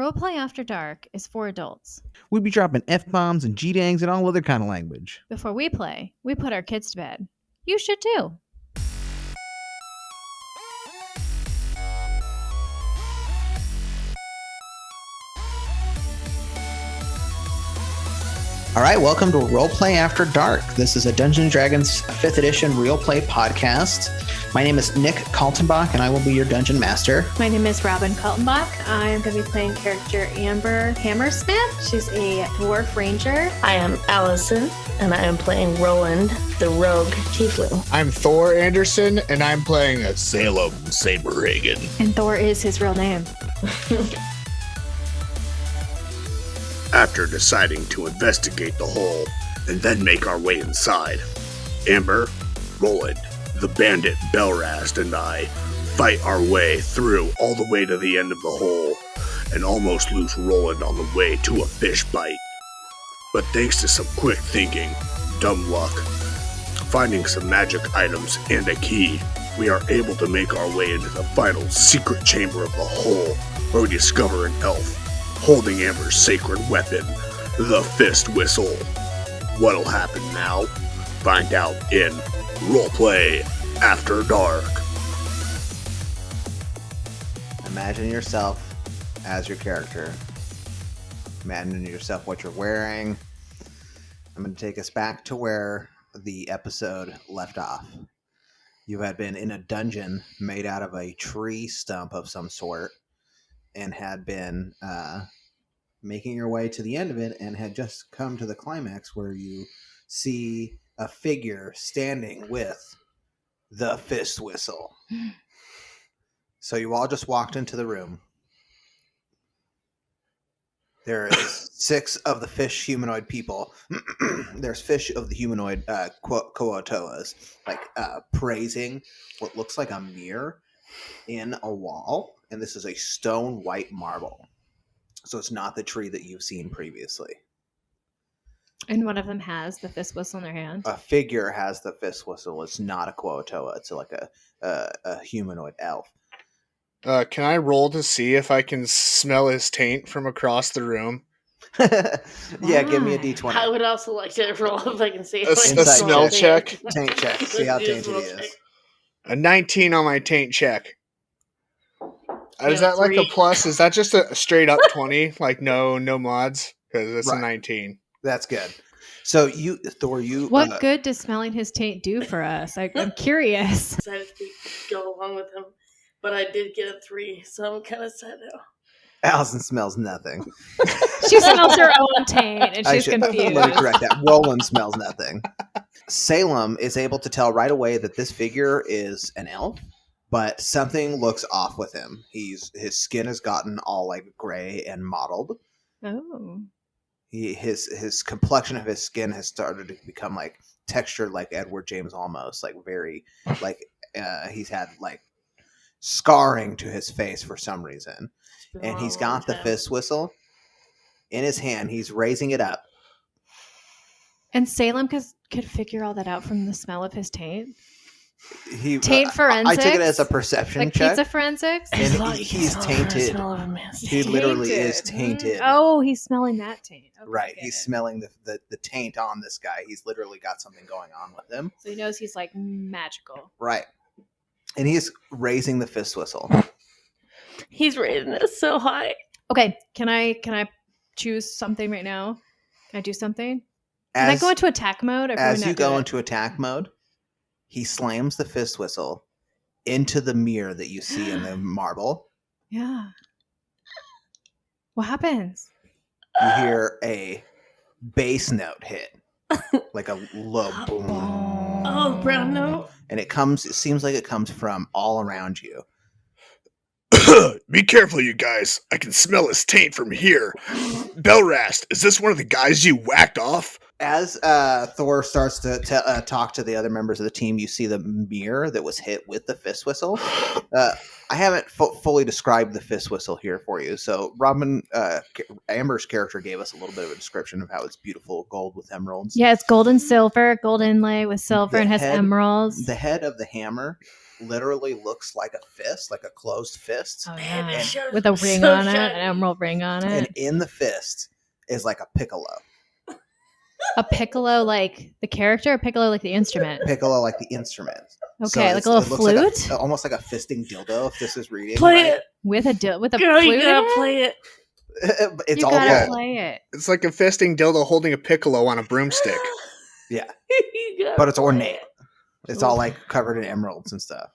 Roleplay After Dark is for adults. We'd be dropping F-bombs and G-dangs and all other kind of language. Before we play, we put our kids to bed. You should too. All right, welcome to Roleplay After Dark. This is a Dungeons & Dragons 5th edition real play podcast. My name is Nick Kaltenbach, and I will be your dungeon master. My name is Robin Kaltenbach. I am going to be playing character Amber Hammersmith. She's a dwarf ranger. I am Allison, and I am playing Roland, the rogue tiefling. I'm Thor Anderson, and I'm playing a Salem Saberhagen. And Thor is his real name. After deciding to investigate the hole and then make our way inside, Amber, Roland, the bandit Belrast, and I fight our way through all the way to the end of the hole and almost lose Roland on the way to a fish bite. But thanks to some quick thinking, dumb luck, finding some magic items and a key, we are able to make our way into the final secret chamber of the hole, where we discover an elf holding Amber's sacred weapon, the Fistwhistle. What'll happen now? Find out in Roleplay After Dark. Imagine yourself as your character. Imagine yourself what you're wearing. I'm going to take us back to where the episode left off. You had been in a dungeon made out of a tree stump of some sort, and had been making your way to the end of it, and had just come to the climax where you see a figure standing with the Fistwhistle. So you all just walked into the room. There is 6 of the fish humanoid people. There's fish of the humanoid Koatoas, praising what looks like a mirror in a wall. And this is a stone white marble. So it's not the tree that you've seen previously. And one of them has the fist whistle in their hand. A figure has the fist whistle. It's not a Koatoa. It's like a humanoid elf. Can I roll to see if I can smell his taint from across the room? Yeah, give me a d20. I would also like to roll if I can see. A smell check. Taint check. See how tainted he is. A 19 on my taint check. Is Yeah, that like 3. a plus? Is that just a straight up 20? Like no mods? Because it's Right. a 19. That's good. So Thor, What good does smelling his taint do for us? I'm curious. Decided to go along with him, but I did get a 3, so I'm kind of sad now. Allison smells nothing. She smells her own taint, and I she's should confused. let me correct that. Roland smells nothing. Salem is able to tell right away that this figure is an elf, but something looks off with him. His skin has gotten all like gray and mottled. Oh. His complexion of his skin has started to become like textured like Edward James almost, like very like he's had like scarring to his face for some reason. And he's got the fist whistle in his hand. He's raising it up. And Salem could figure all that out from the smell of his taint. Taint forensics? I took it as a perception Like check. pizza forensics? And he's tainted. He literally is tainted. Oh, he's smelling that taint. Okay, Right. He's smelling the taint on this guy. He's literally got something going on with him. So he knows he's like magical. Right. And he's raising the fist whistle. He's raising it so high. Okay, can I choose something right now? Can I do something? Can I go into attack mode? Or As you go into attack mode, he slams the fist whistle into the mirror that you see in the marble. Yeah. What happens? You hear a bass note hit, like a low boom. Oh, brown note. And it seems like it comes from all around you. Be careful, you guys. I can smell his taint from here. Belrast, is this one of the guys you whacked off? As Thor starts to talk to the other members of the team, you see the mirror that was hit with the fist whistle. I haven't fully described the fist whistle here for you. So Robin, Amber's character gave us a little bit of a description of how it's beautiful gold with emeralds. Yeah, it's gold and silver, gold inlay with silver, and has emeralds. The head of the hammer literally looks like a fist, like a closed fist. Oh, Man, yeah. it shows With a ring so on it, shiny. an emerald ring on And it. in the fist is like a piccolo. A piccolo like the character, or piccolo like the instrument? Piccolo like the instrument. Okay, like a it little looks flute? like almost like a fisting dildo, if this is reading. Play right? it. With a Girl, flute you gotta in it? play it. It's You all gotta gold. play it. It's like a fisting dildo holding a piccolo on a broomstick. Yeah. You gotta But it's play ornate. it. It's all like covered in emeralds and stuff.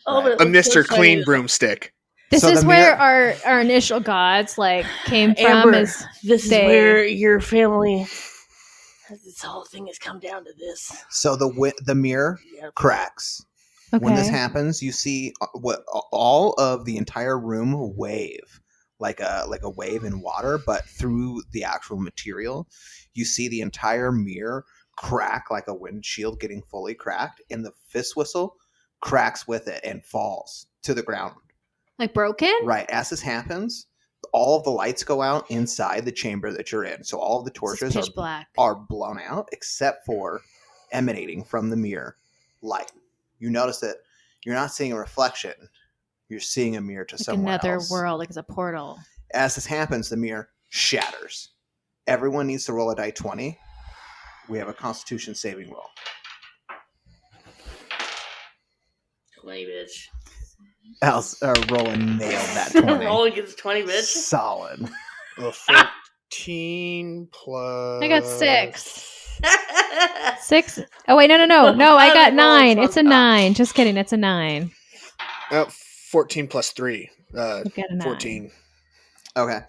Oh, but it A looks so Mr. shiny, Clean though. broomstick. This So is the where mirror- our initial gods like came from. Amber, Is this is they- where your family. This whole thing has come down to this. So the mirror You gotta play it. cracks. okay. When this happens, you see what all of the entire room wave like a wave in water, but through the actual material, you see the entire mirror crack like a windshield getting fully cracked, and the Fistwhistle cracks with it and falls to the ground. Like broken? Right as this happens, all of the lights go out inside the chamber that you're in. So all of the It's torches pitch black. are blown out, except for emanating from the mirror light. You notice that you're not seeing a reflection; you're seeing a mirror to Like somewhere another else. world, like it's a portal. As this happens, the mirror shatters. Everyone needs to roll a die 20. We have a Constitution saving roll. 20, bitch. Roland nailed that 20. Roland gets 20, bitch. Solid. A 14 plus. I got 6. 6? Oh wait, no, I got 9. It's a 9. Just kidding. It's a 9. 14 plus 3. You got a 9. 14. Okay.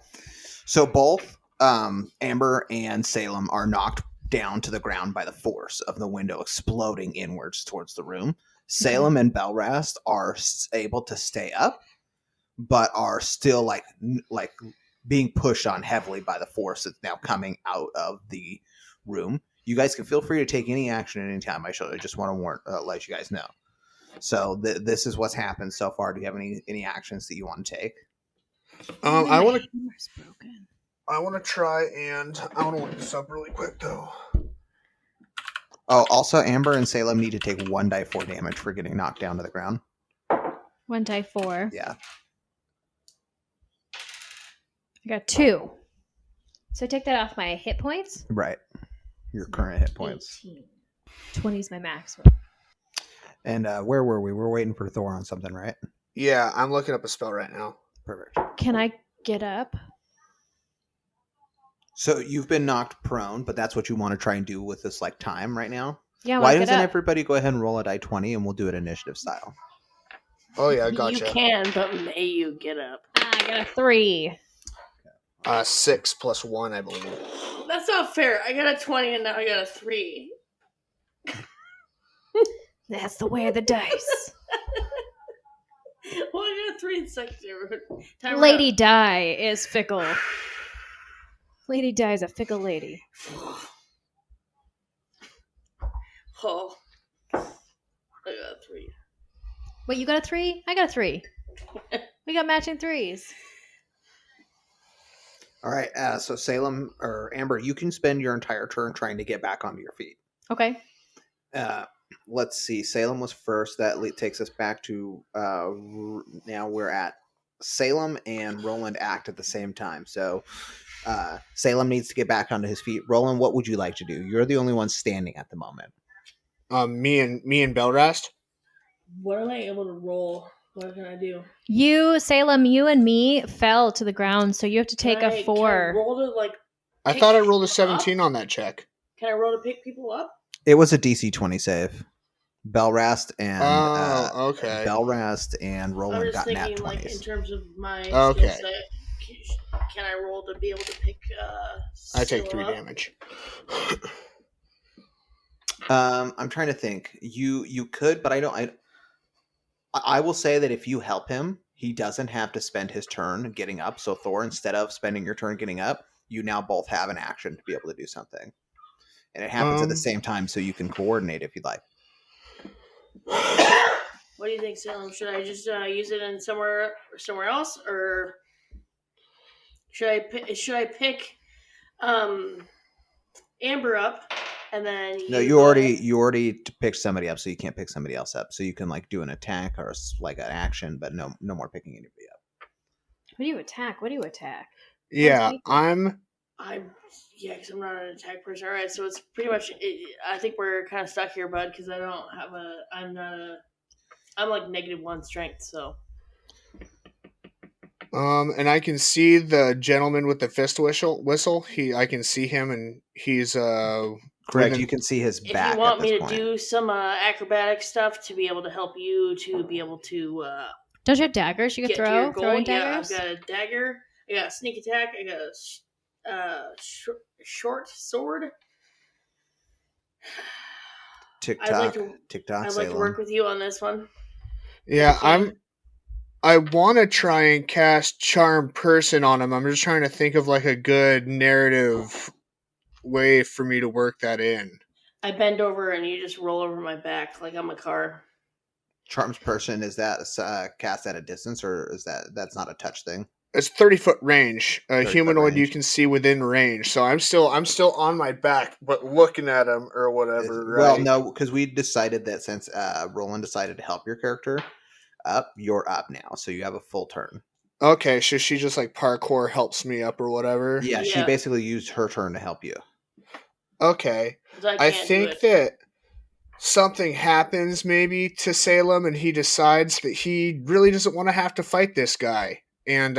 So both Amber and Salem are knocked down to the ground by the force of the window exploding inwards towards the room. Salem and Belrast are able to stay up, but are still like being pushed on heavily by the force that's now coming out of the room. You guys can feel free to take any action at any time. I just want to let you guys know. So this is what's happened so far. Do you have any actions that you want to take? I want to. Hammer's broken. I want to try and I want to look this up really quick though. Oh, also Amber and Salem need to take 1 die 4 damage for getting knocked down to the ground. 1 die 4. Yeah. I got 2. So take that off my hit points. Right. Your current hit points. 20 is my max. And where were we? We're waiting for Thor on something, right? Yeah, I'm looking up a spell right now. Perfect. Can I get up? So you've been knocked prone, but that's what you want to try and do with this time right now? Yeah, Why get doesn't up. everybody go ahead and roll a die 20 and we'll do it initiative style? Oh yeah, gotcha. You can, but may you get up. I got a 3. 6 plus 1, I believe. That's not fair. I got a 20 and now I got a 3. That's the way of the dice. Well, I got a 3 in second. Time Lady Di is fickle. Lady Di is a fickle lady. Oh. I got a 3. Wait, you got a 3? I got a 3. We got matching 3s. All right. So Salem or Amber, you can spend your entire turn trying to get back onto your feet. Okay. Let's see. Salem was first. That takes us back to now we're at Salem and Roland act at the same time. So Salem needs to get back onto his feet. Roland, what would you like to do? You're the only one standing at the moment. Me and Belrast. What am I able to roll? What can I do? You, Salem, you and me fell to the ground, so you have to take Can a I 4. roll to I thought I rolled a 17 on that check. Can I roll to pick people up? It was a DC 20 save. Belrast and Okay. Belrast and I'm Roland just got nat thinking, 20s. in terms of my Okay. skill set, can I roll to be able to pick? I take Scylla 3 up? damage. I'm trying to think. You could, but I will say that if you help him, he doesn't have to spend his turn getting up. So Thor, instead of spending your turn getting up, you now both have an action to be able to do something. And it happens at the same time, so you can coordinate if you'd like. What do you think, Salem? Should I just use it in somewhere else, or should I pick Amber up and then No, you already picked somebody up, so you can't pick somebody else up. So you can like do an attack or like an action, but no more picking anybody up. What do you attack? What do you attack? Yeah, because I'm not an attack person. All right, so it's pretty much. I think we're kind of stuck here, bud, because I'm like -1 strength, so. And I can see the gentleman with the whistle. I can see him, and he's Correct. You can see his back. If you want at this me to point. do some acrobatic stuff to be able to help you to be able to Don't you have daggers you could get to your throw? goal, Throwing yeah, daggers? I've got a dagger. I got a sneak attack. I got a short sword. TikTok. I'd like to work with you on this one. Yeah, I want to try and cast Charm Person on him. I'm just trying to think of like a good narrative way for me to work that in. I bend over and you just roll over my back like I'm a car. Charms Person, is that cast at a distance, or is that's not a touch thing? It's 30-foot range. A 30-foot humanoid range. you can see within range. So I'm still on my back, but looking at him or whatever. Well, right? no, because we decided that since Roland decided to help your character up, you're up now, so you have a full turn. Okay, so she just like parkour helps me up or whatever. Yeah, she basically used her turn to help you. Okay, I think that something happens maybe to Salem, and he decides that he really doesn't want to have to fight this guy, and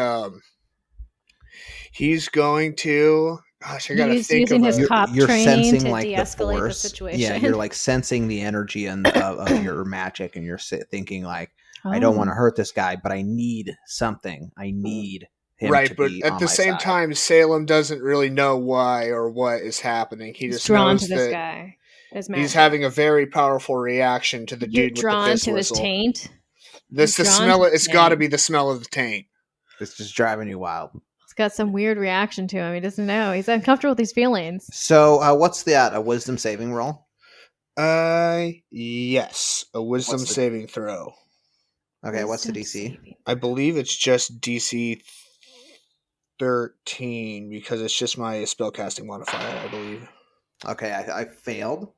he's going to. Gosh, I gotta think using of his cop you're training sensing to like the de-escalate the force. situation. Yeah, you're like sensing the energy of your magic, and you're thinking like, I don't want to hurt this guy, but I need something. I need him to but be at on the my same side. time, Salem doesn't really know why or what is happening. He He's just drawn knows to this that guy. he's having a very powerful reaction to the You're dude with the drawn fist to his whistle. taint. This the drawn smell. to It's the got to taint. be the smell of the taint. It's just driving you wild. He's got some weird reaction to him. He doesn't know. He's uncomfortable with these feelings. So, what's that? A wisdom saving roll? Yes, a wisdom saving throw. Okay, what's the DC? I believe it's just DC 13 because it's just my spellcasting modifier, I believe. Okay, I failed.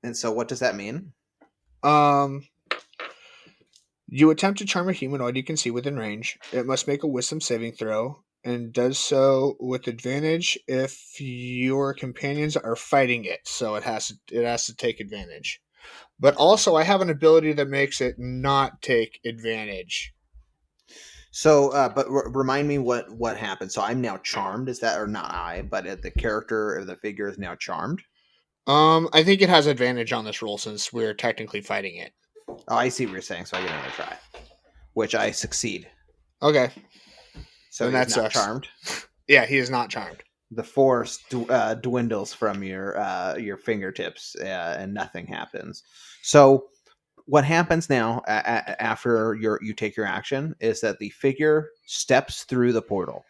And so what does that mean? You attempt to charm a humanoid you can see within range. It must make a wisdom saving throw and does so with advantage if your companions are fighting it. So it has to take advantage. But also I have an ability that makes it not take advantage. So, but remind me what happened. So I'm now charmed. Is that, or not I, but the character or the figure is now charmed? I think it has advantage on this roll since we're technically fighting it. Oh, I see what you're saying. So I get another try, which I succeed. Okay. So then he's that not sucks. Charmed. Yeah, he is not charmed. The force dwindles from your fingertips, and nothing happens. So what happens now after you take your action is that the figure steps through the portal.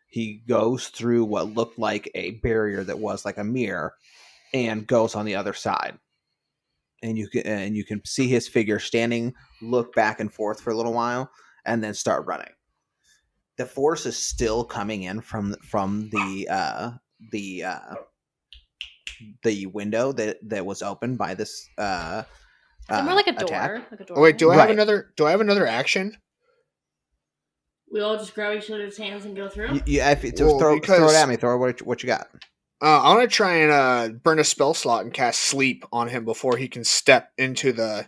He goes through what looked like a barrier that was like a mirror, and goes on the other side. And you can see his figure standing, look back and forth for a little while, and then start running. The force is still coming in from the window that was opened by this. More like a door. Attack. Like a door. Oh wait, do I have another action? We all just grab each other's hands and go through. Throw it at me. Throw what you got. I want to try and burn a spell slot and cast sleep on him before he can step into the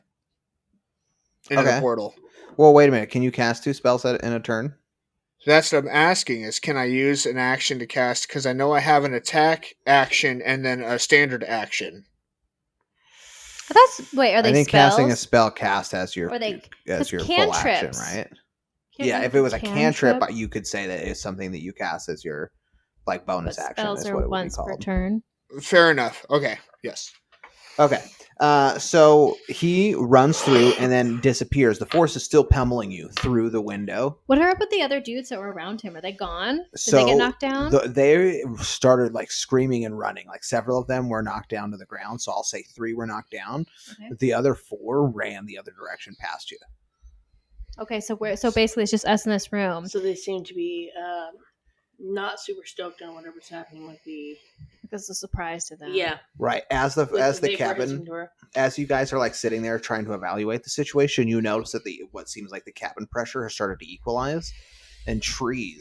portal. Well, wait a minute. Can you cast 2 spells in a turn? That's what I'm asking is, can I use an action to cast? Because I know I have an attack action and then a standard action. Are they I think spells? casting a spell cast as your full cantrips. action, right? Yeah, if it was a cantrip, you could say that it's something that you cast as your like bonus action. Spells is are what it would once be called. per turn. Fair enough. Okay. Yes. Okay. So he runs through and then disappears. The force is still pummeling you through the window. What are up with the other dudes that were around him? Are they gone? Did they get knocked down? They started like screaming and running. Like several of them were knocked down to the ground. So I'll say 3 were knocked down. Okay. The other 4 ran the other direction past you. Okay, so basically it's just us in this room. So they seem to be not super stoked on whatever's happening with the This is a surprise to them. Yeah. Right. As the They were cabin, hissing to her. as you guys are like sitting there trying to evaluate the situation, you notice that what seems like the cabin pressure has started to equalize, and tree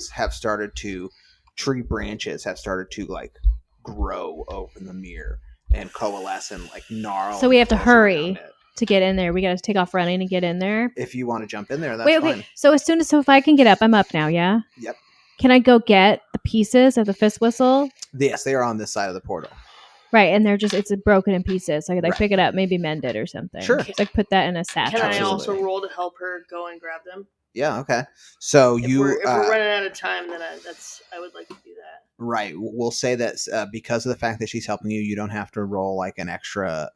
branches have started to like grow over the mirror and coalesce and like gnarl. So we have to close hurry around it. to get in there. We got to take off running to get in there. If you want to jump in there, that's Wait, fine. okay. So if I can get up, I'm up now. Yeah. Yep. Can I go get the pieces of the Fistwhistle? Yes, they are on this side of the portal. Right, and it's broken in pieces. So I could like Right. pick it up, maybe mend it or something. Sure. So I could put that in a satchel. Can I Absolutely. also roll to help her go and grab them? Yeah. Okay. So If we're running out of time, then I would like to do that. Right. We'll say that because of the fact that she's helping you, you don't have to roll like an extra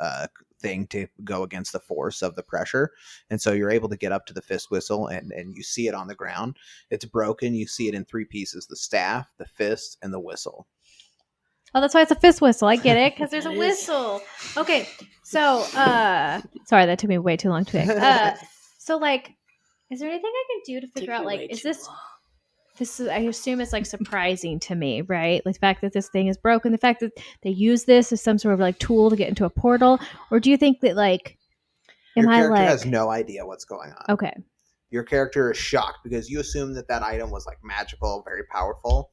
thing to go against the force of the pressure. And so you're able to get up to the Fistwhistle and you see it on the ground. It's broken. You see it in 3 pieces: the staff, the fist, and the whistle. Oh, that's why it's a Fistwhistle. I get it because there's a It is. whistle. Okay, so sorry, that took me way too long to pick. So like, is there anything I can do to figure out like, is this? This is, I assume it's like surprising to me, right? Like the fact that this thing is broken, the fact that they use this as some sort of like tool to get into a portal, or do you think that like, Your am I character like has no idea what's going on. okay? Your character is shocked because you assume that item was like magical, very powerful.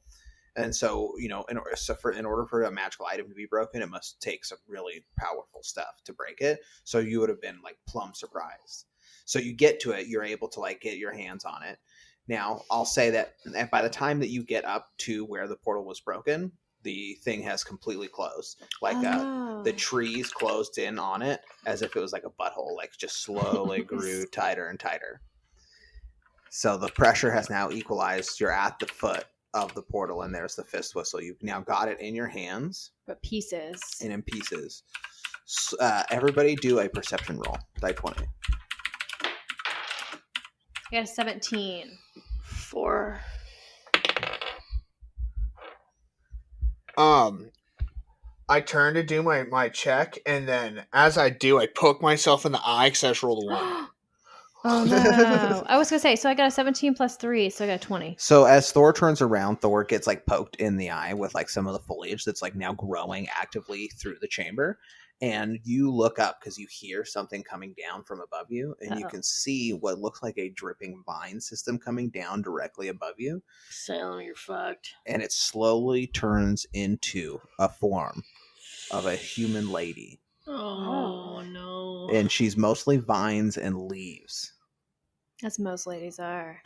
And so, in order for a magical item to be broken, it must take some really powerful stuff to break it. So you would have been like plumb surprised. So you get to it, you're able to like get your hands on it. Now, I'll say that by the time that you get up to where the portal was broken, the thing has completely closed. Like the trees closed in on it as if it was like a butthole, like just slowly grew tighter and tighter. So the pressure has now equalized. You're at the foot of the portal, and there's the Fistwhistle. You've now got it in your hands. But pieces. And in pieces. Everybody do a perception roll. Die 20. I got a 17. 4. I turn to do my check, and then as I do, I poke myself in the eye because I just rolled a 1. Oh no! I was gonna say, so I got a 17 plus 3, so I got a 20. So as Thor turns around, Thor gets like poked in the eye with like some of the foliage that's like now growing actively through the chamber. And you look up because you hear something coming down from above you, and you can see what looks like a dripping vine system coming down directly above you. Salem, you're fucked. And it slowly turns into a form of a human lady. Oh no. And she's mostly vines and leaves. As most ladies are.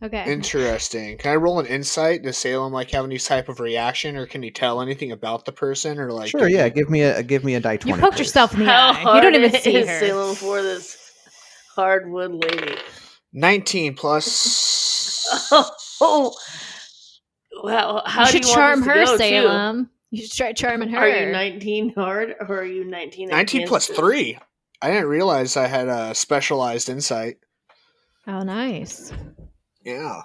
Okay. Interesting. Can I roll an insight? Does Salem like have any type of reaction, or can he tell anything about the person, or like? Sure, yeah. Give me a die 20. You poked please. yourself in the How eye. You hard don't even is see her. Salem for this hardwood lady? 19 plus. Oh, wow. How You do should you charm want this her, to go, too? Salem. You should try charming her. Are you 19 hard, or are you 19? 19 plus 3. I didn't realize I had a specialized insight. Oh, nice. Yeah.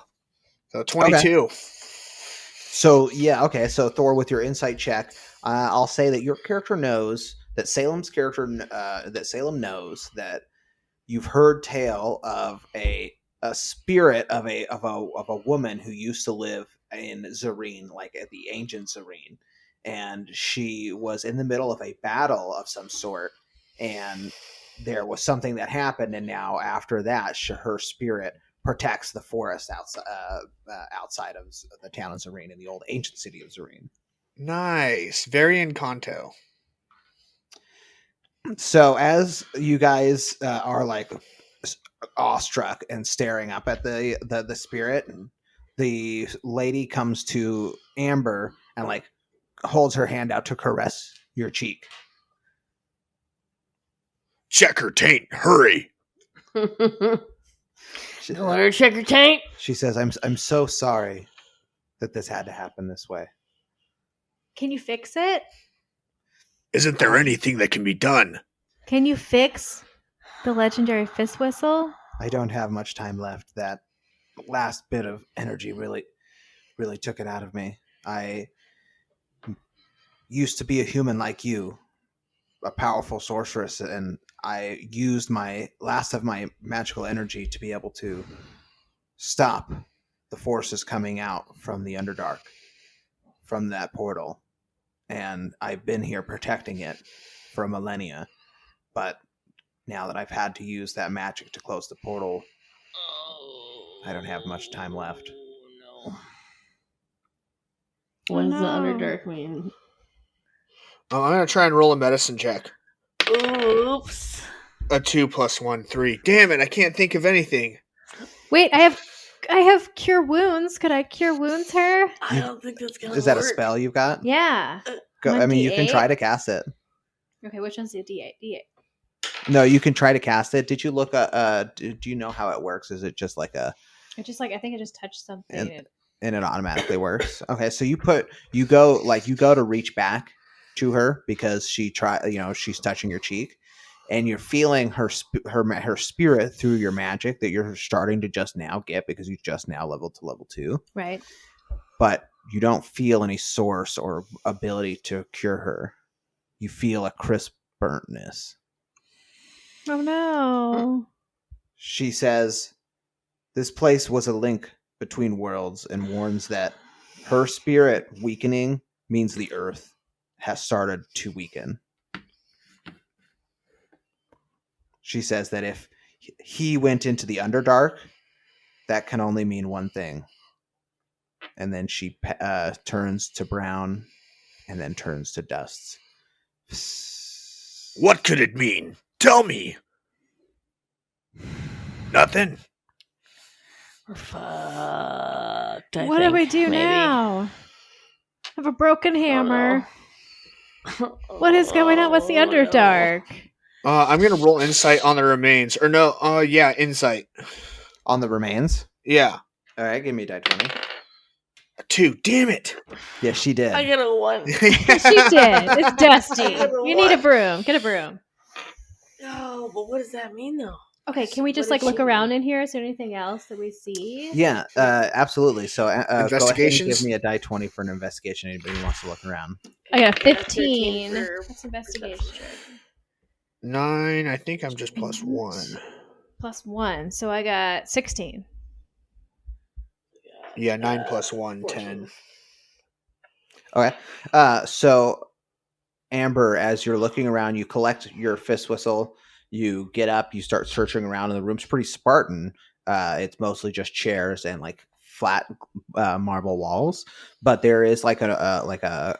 So 22. Okay. So, yeah, okay. So, Thor, with your insight check, I'll say that your character knows that Salem knows that you've heard tale of a spirit of a woman who used to live in Zareen, like at the ancient Zareen. And she was in the middle of a battle of some sort, and there was something that happened, and now after that, her spirit protects the forest outside of the town of Zareen, in the old ancient city of Zareen. Nice. Very Encanto. So as you guys are like awestruck and staring up at the spirit, the lady comes to Amber and like holds her hand out to caress your cheek. Check her taint, hurry! She, Want her to check her taint? she says, I'm so sorry that this had to happen this way. Can you fix it? Isn't there anything that can be done? Can you fix the legendary Fistwhistle? I don't have much time left. That last bit of energy really took it out of me. I used to be a human like you, a powerful sorceress, and I used my last of my magical energy to be able to stop the forces coming out from the Underdark, from that portal. and I've been here protecting it for millennia. But now that I've had to use that magic to close the portal, I don't have much time left. No. What does the no. Underdark mean? I'm going to try and roll a medicine check. Oops. A 2 + 1, 3. Damn it, I can't think of anything. Wait, I have cure wounds. Could I cure wounds her? I don't think that's gonna Is that a work. spell you've got? Yeah. Go, One I mean, you can D8? try to cast it. Okay, which one's the D8? D8. No, you can try to cast it. Did you look at, do you know how it works? Is it just like a, I think I just touched something. and it automatically works? Okay, so you go to reach back to her because she's touching your cheek, and you're feeling her spirit through your magic that you're starting to just now get because you just now leveled to level 2. Right. But you don't feel any source or ability to cure her. You feel a crisp burntness. Oh no. She says, "This place was a link between worlds," and warns that her spirit weakening means the earth has started to weaken. She says that if he went into the Underdark, that can only mean one thing. And then she turns to brown and then turns to dust. What could it mean? Tell me. Nothing? We're fucked. What do we do now? I have a broken hammer. What is going on? What's the Underdark? I'm going to roll insight on the remains. Or no, yeah, insight. On the remains? Yeah. All right, give me a die 20. A 2. Damn it. Yeah, she did. I got a 1. She did. It's dusty. I got a You need a 1. broom. Get a broom. No, but what does that mean though? Okay, can we just What does look she around mean? in here? Is there anything else that we see? Yeah, absolutely. So go ahead and Investigations? give me a die 20 for an investigation. Anybody who wants to look around. I got a 13 15. for That's investigation. 9. I think I'm just +1. +1. So I got 16. Yeah, 9 + 1, 10. Okay. So Amber, as you're looking around, you collect your Fistwhistle. You get up, you start searching around, and the room's pretty Spartan. It's mostly just chairs and like flat marble walls, but there is like a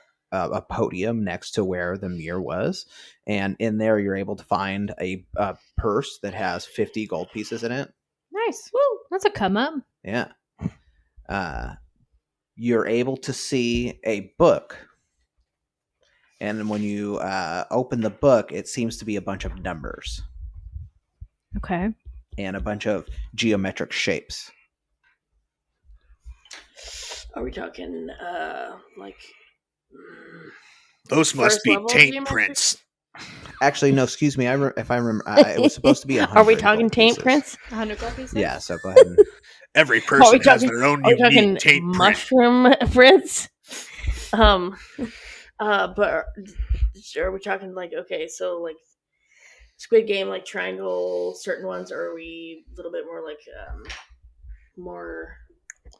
podium next to where the mirror was, and in there you're able to find a purse that has 50 gold pieces in it. Nice. Woo! That's a come up. Yeah. You're able to see a book. And when you open the book, it seems to be a bunch of numbers Okay. and a bunch of geometric shapes. Are we talking like Those must First be level taint geometric? prints. Actually, no, excuse me. If I remember, it was supposed to be 100 Are we talking gold taint pieces. prints? 100 gold pieces? Yeah, so go ahead. And, Every Are we person has talking- their own Are we talking unique taint print. mushroom prints? But are we talking like, okay, so like Squid Game, like triangle, certain ones, or are we a little bit more like more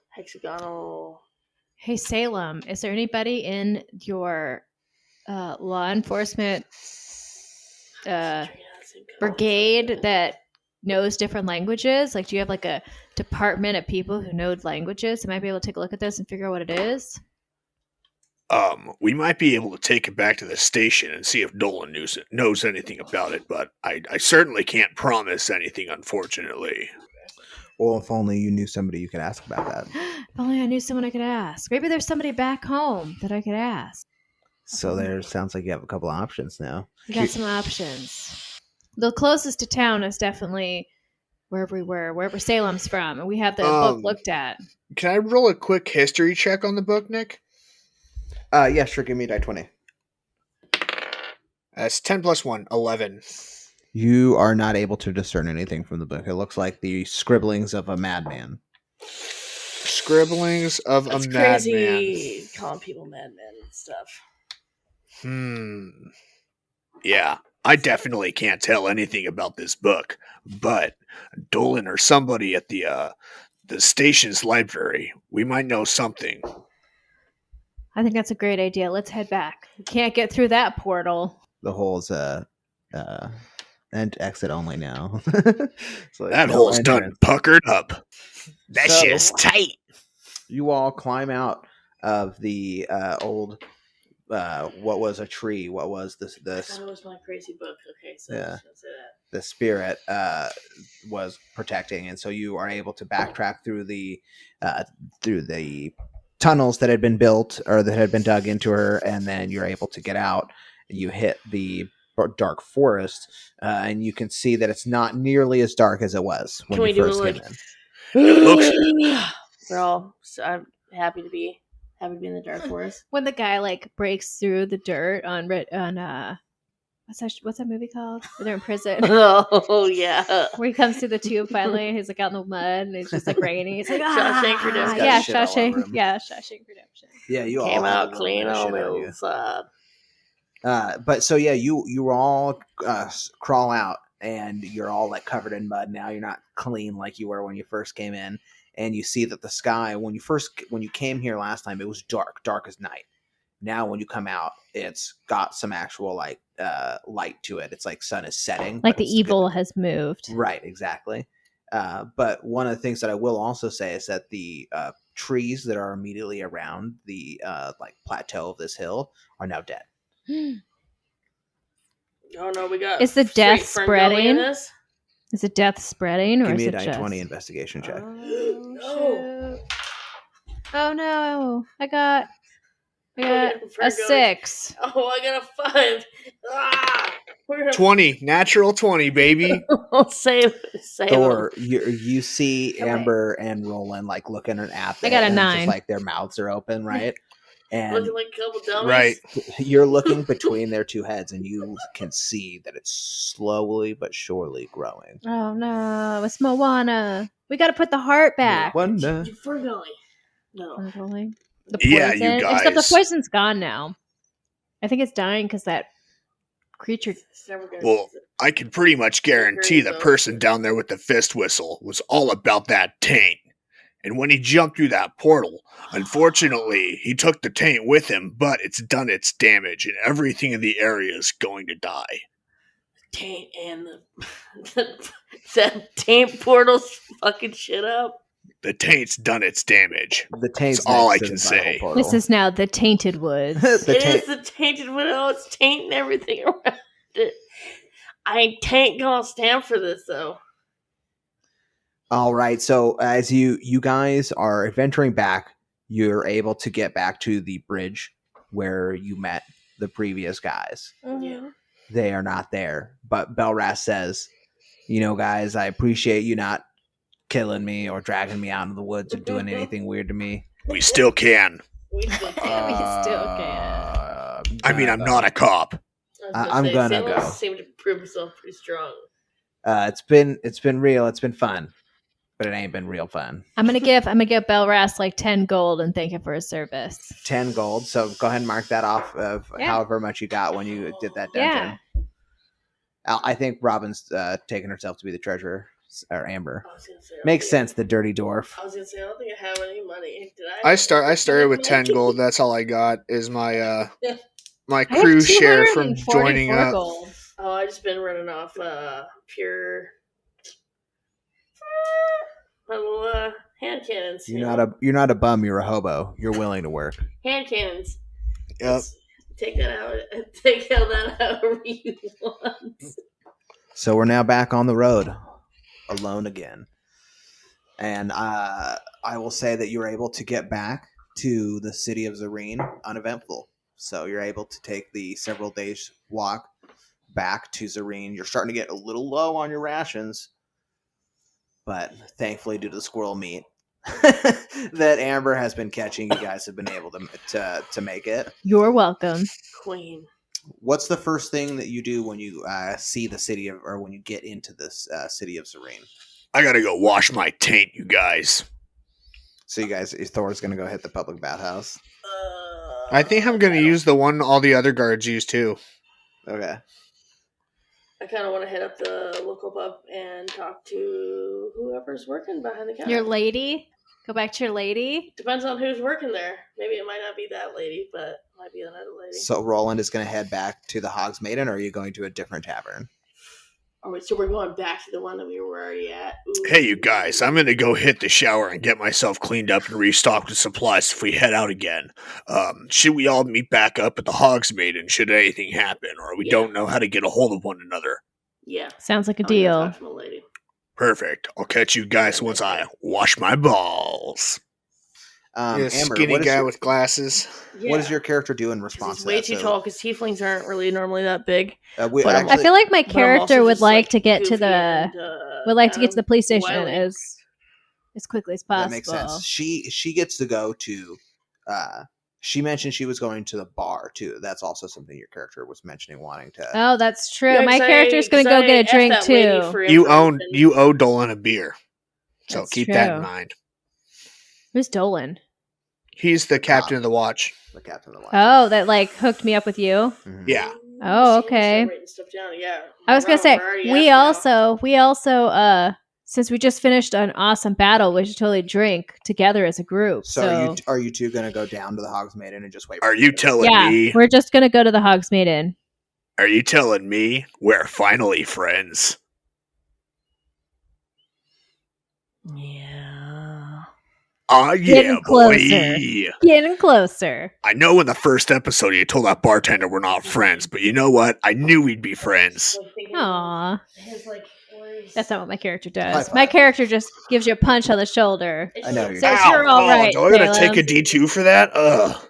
hexagonal? Hey, Salem, is there anybody in your law enforcement brigade that knows different languages? Like, do you have like a department of people who know languages that might be able to take a look at this and figure out what it is? We might be able to take it back to the station and see if Dolan knows anything about it, but I certainly can't promise anything, unfortunately. well, if only you knew somebody you could ask about that. If only I knew someone I could ask. Maybe there's somebody back home that I could ask. So there sounds like you have a couple options now. We got some options. The closest to town is definitely wherever Salem's from, and we have the book looked at. Can I roll a quick history check on the book, Nick? Yeah, sure. Give me a die 20. That's 10 + 1, 11. You are not able to discern anything from the book. It looks like the scribblings of a madman. Scribblings of That's a madman. crazy, calling people madmen and stuff. Yeah, I definitely can't tell anything about this book, but Dolan or somebody at the station's library, we might know something. I think that's a great idea. Let's head back. We can't get through that portal. The hole's and exit only now. So That no hole's done entrance. puckered up. That So- shit is tight. You all climb out of the old. What was a tree? What was this? I thought it was my crazy book. Okay, so Yeah. let's say that. The spirit was protecting, and so you are able to backtrack through the tunnels that had been built or that had been dug into her, and then you're able to get out. You hit the dark forest, and you can see that it's not nearly as dark as it was when Can you we do first it came in. It looks- We're all. So I'm happy to be in the dark forest. When the guy like breaks through the dirt on what's that movie called? Where they're in prison. Oh yeah. Where he comes through the tube finally, he's like out in the mud and it's just like raining. He's like, Shawshank Redemption. yeah, He's got shit all over him. Shawshank Redemption. Yeah, you Came all have a out little clean bit of on shit the on you. old side. But so yeah, you all crawl out, and you're all like covered in mud now. You're not clean like you were when you first came in, and you see that the sky when you came here last time, it was dark as night. Now when you come out, it's got some actual like light to it. It's like sun is setting, Like but the it's evil has moved. right, exactly. But one of the things that I will also say is that the trees that are immediately around the like plateau of this hill are now dead. Oh no, we got. Is the straight death Ferngully spreading? in this? Is it death spreading or Give me is a it just? die 20 investigation check. Oh, No. shoot. Oh no! I got yeah, a Ferngully. 6. Oh, I got a 5. Ah, we're gonna 20. Natural 20, baby. save Thor, you see Oh, wait. Amber and Roland like looking at I got a and 9. just like their mouths are open, right? And looking like a couple dummies. Right. you're looking between their two heads, and you can see that it's slowly but surely growing. Oh no! It's Moana. We got to put the heart back. Wonder. Ferngully. No. Ferngully. The poison. Yeah, you Except the guys. poison's gone now. I think it's dying because that creature. It's never gonna Well, I can pretty much guarantee the though. person down there with the fist whistle was all about that taint. And when he jumped through that portal, unfortunately, he took the taint with him, but it's done its damage, and everything in the area is going to die. taint and that taint portal's fucking shit up. The taint's done its damage. The taint's That's all next I to can the vital say. portal. This is now the Tainted Woods. The It taint- is the tainted widow. It's tainting everything around it. I ain't gonna stand for this though. All right. So as you guys are adventuring back, you're able to get back to the bridge where you met the previous guys. Yeah. They are not there. But Belras says, guys, I appreciate you not killing me or dragging me out in the woods or doing anything weird to me. We still can. We still We still can. I mean, I'm not a cop. I'm gonna Salem go. seemed to prove himself pretty strong. It's been real. It's been fun, but it ain't been real fun. I'm gonna give Belras like 10 gold and thank him for his service. 10 gold. So go ahead and mark that off of Yeah. however much you got when you did that dungeon. Yeah. I think Robin's taken herself to be the treasurer, or Amber. I was gonna say, I don't Makes think- sense, the dirty dwarf. I was gonna say I don't think I have any money. Did I started with 10 gold. That's all I got is my my I have crew share from 244 joining up. gold. Oh, I just been running off pure little hand cannons. You're not a bum. You're a hobo. You're willing to work. hand cannons. Yep. Just take that out. Take out that however you want. So we're now back on the road, alone again, and I will say that you're able to get back to the city of Zareen uneventful. So you're able to take the several days walk back to Zareen. You're starting to get a little low on your rations, but thankfully, due to the squirrel meat that Amber has been catching, you guys have been able to make it. You're welcome. Queen. What's the first thing that you do when you see the city of, or when you get into this city of Zareen? I gotta go wash my taint, you guys. So you guys, Thor's gonna go hit the public bathhouse. I think I'm going to use the one all the other guards use too. Okay. I kind of want to hit up the local pub and talk to whoever's working behind the counter. Your lady? Go back to your lady. Depends on who's working there. Maybe it might not be that lady, but it might be another lady. So Roland is going to head back to the Hog's Maiden, or are you going to a different tavern? Oh, wait, so we're going back to the one that we were already at. Ooh. Hey, you guys, I'm gonna go hit the shower and get myself cleaned up and restocked with supplies if we head out again. Should we all meet back up at the Hog's Maiden should anything happen, or we don't know how to get a hold of one another? Yeah. Sounds like a I'm gonna deal. talk to the lady. Perfect. I'll catch you guys once I wash my balls. You're a Amber, skinny what is guy your- with glasses. Yeah. What does your character do in 'Cause response he's to way that? too So, tall, because tieflings aren't really normally that big. we But I'm actually, I feel like my But I'm character also would just, like to get to goofy the and, to the police station wily. as quickly as possible. that makes sense. She gets to go to. She mentioned she was going to the bar too. That's also something your character was mentioning, wanting to. Oh, that's true. Yeah, My 'cause character's gonna 'cause go I get a asked drink that lady too. for You information. owe Dolan a beer, so That's keep that in true. mind. Who's Dolan? He's the captain of the watch. the captain of the watch. Oh, that like hooked me up with you. Mhm. Yeah. Oh, See, okay. start writing stuff down. Yeah. I was gonna We're say already we asked now. also since we just finished an awesome battle, we should totally drink together as a group. So, are you two going to go down to the Hog's Maiden and just wait? Are for you the- telling yeah, me? we're just gonna go to the Hog's Maiden. Are you telling me we're finally friends? Yeah. Oh yeah, Getting boy. closer. Getting closer. I know in the first episode you told that bartender we're not friends, but you know what? I knew we'd be friends. Aw, His, like, words. that's not what my character High does. five. My character just gives you a punch on the shoulder. I know you're. So you're all right, do I gotta Salem. take a D2 for that? Ugh.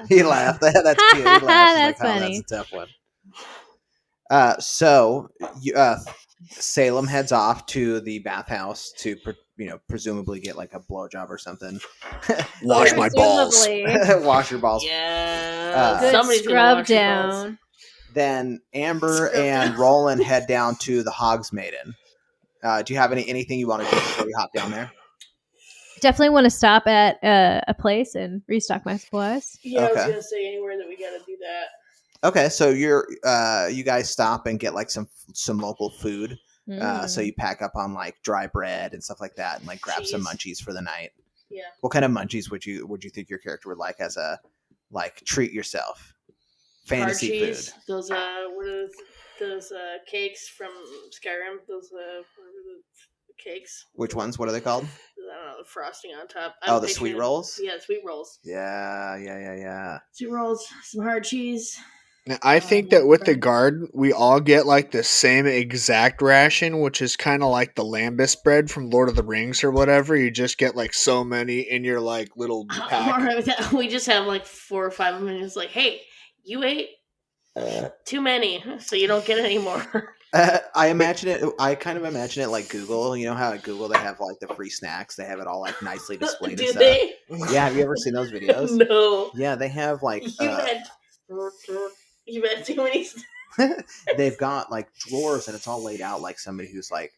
He laughed. That's cute. He laughed. He's That's like, oh, funny. that's a tough one. So Salem heads off to the bathhouse to, presumably get like a blowjob or something. Wash my balls. Presumably. Wash your balls. Yeah. Good Somebody's gonna scrub wash your balls. down. Then Amber Scrub and down. Roland head down to the Hog's Maiden. Do you have anything you want to do before you hop down there? Definitely want to stop at a place and restock my supplies. Yeah, I was Okay. gonna say anywhere that we gotta do that. Okay, so you guys stop and get like some local food. So you pack up on like dry bread and stuff like that, and like grab some Cheese. munchies for the night. Yeah. What kind of munchies would you think your character would like as a like treat yourself? Fantasy Hard cheese. food. Those what are those cakes from Skyrim? Those what are the cakes? Which ones? What are they called? I don't know, the frosting on top. Oh, I'm the picturing- sweet rolls? Yeah, sweet rolls. Yeah. Sweet rolls, some hard cheese. Now, I think that with the guard, we all get like the same exact ration, which is kind of like the lambus bread from Lord of the Rings or whatever. You just get like so many in your like little I'm pack. alright with that. We just have like 4 or 5 of them, and it's like, hey, you ate too many, so you don't get any more. I kind of imagine it like Google. You know how at Google they have like the free snacks? They have it all like nicely displayed and Do stuff. they? Yeah, have you ever seen those videos? No. Yeah, they have like You've had too many. they've got like drawers and it's all laid out like somebody who's like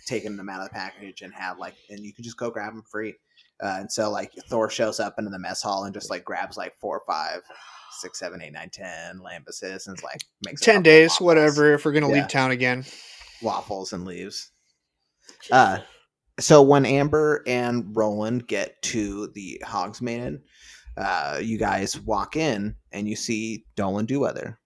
taken them out of the package and had like, and you can just go grab them free. And so like Thor shows up into the mess hall and just like grabs like 4, 5, 6, 7, 8, 9, 10 lambuses and it's like makes a 10 couple of days, waffles. whatever, if we're going to Yeah. leave town again. Waffles and leaves. So when Amber and Roland get to the Hog's Maiden, you guys walk in and you see Dolan Dewweather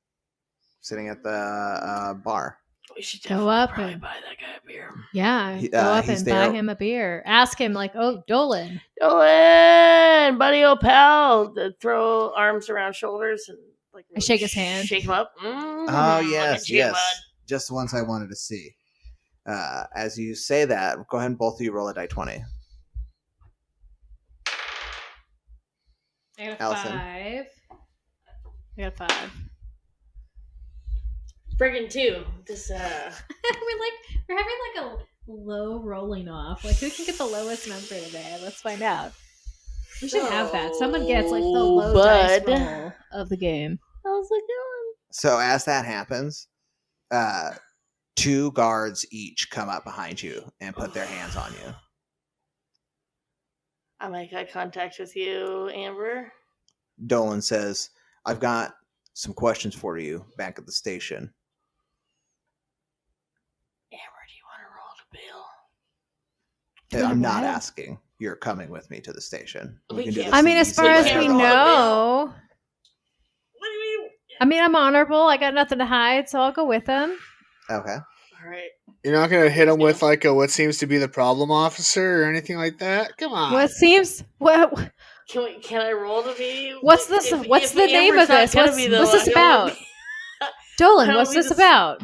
sitting at the bar. We should Go definitely up probably and- buy that guy a beer. Yeah, He- go up he's and there. buy him a beer. Ask him like, "Oh, Dolan, Dolan, buddy, old pal, to throw arms around shoulders and like I shake his hand. shake him up. Oh Look at yes, you, yes, bud. just the ones I wanted to see. As you say that, go ahead and both of you roll a die 20. I got a Allison. 5. I got a 5. Friggin' 2. This we're having like a low rolling off. Like, who can get the lowest number today? Let's find out. We should have that. Someone gets like the low dice bud. roll of the game. how's it going? So as that happens, 2 guards each come up behind you and put their hands on you. I make eye contact with you, Amber. Dolan says, "I've got some questions for you back at the station." Amber, do you want to roll the bill? I'm Doing not what? asking. you're coming with me to the station. We can do can't- this I mean, the as easy far as way we or the hard way. know. What do you mean? I mean, I'm honorable. I got nothing to hide, so I'll go with him. Okay. All right. You're not gonna hit him with like a what seems to be the problem officer or anything like that. Come on. What seems what? Can I roll to be? What's this? What's the name of this? What's this about? Dolan, what's this about?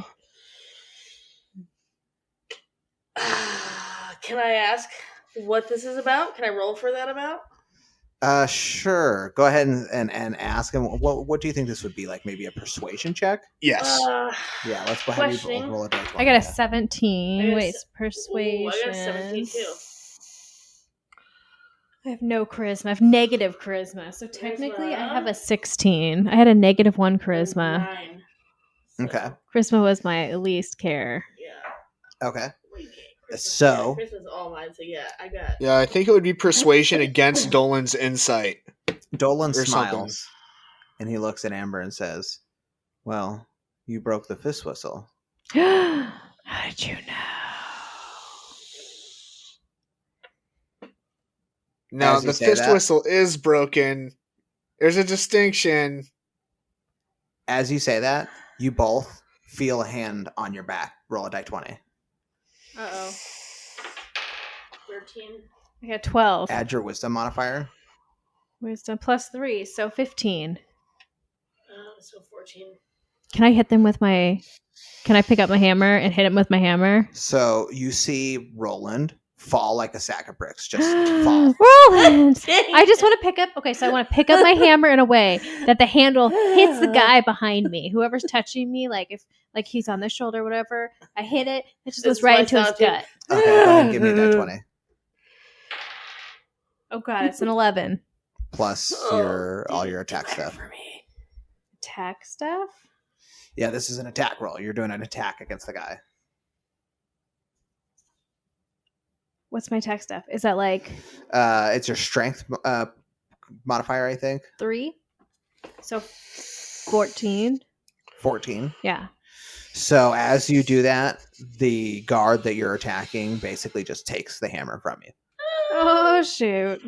Can I ask what this is about? Can I roll for that about? Sure. Go ahead and ask him. What do you think this would be? Like maybe a persuasion check? Yes. Yeah, let's go ahead and questioning. roll a dice. I got a Yeah. 17. I got a Wait, se- persuasion. Ooh, I got a 17 too. I have no charisma. I have negative charisma. So technically, I Charisma. have a 16. I had a -1 charisma. 9. So, Okay. Charisma was my least care. Yeah. Okay. Wait, Christmas, So- yeah, Christmas is all mine. So yeah, I got. Yeah, I think it would be persuasion against Dolan's insight. Dolan Or smiles, and he looks at Amber and says, "Well, you broke the fist whistle." How did you know? Now As you the say fist that- whistle is broken. There's a distinction. As you say that, you both feel a hand on your back. Roll a die 20. Uh-oh. 13. I got 12. Add your wisdom modifier. Wisdom +3, so 15. So 14. Can I hit them with my? Can I pick up my hammer and hit him with my hammer? So you see Roland fall like a sack of bricks. Just fall. Roland! I just want to pick up. Okay, so I want to pick up my hammer in a way that the handle hits the guy behind me. Whoever's touching me, like if like he's on the shoulder, or whatever. I hit it. It just This goes right is into my his sound, too. gut. Okay, go ahead and give me that 20. Oh god, it's an 11. Plus all your attack stuff. For me. Attack stuff. Yeah, this is an attack roll. You're doing an attack against the guy. What's my attack stuff? Is that like It's your strength modifier, I think. 3? So 14. 14. Yeah. So as you do that, the guard that you're attacking basically just takes the hammer from you. Oh shoot.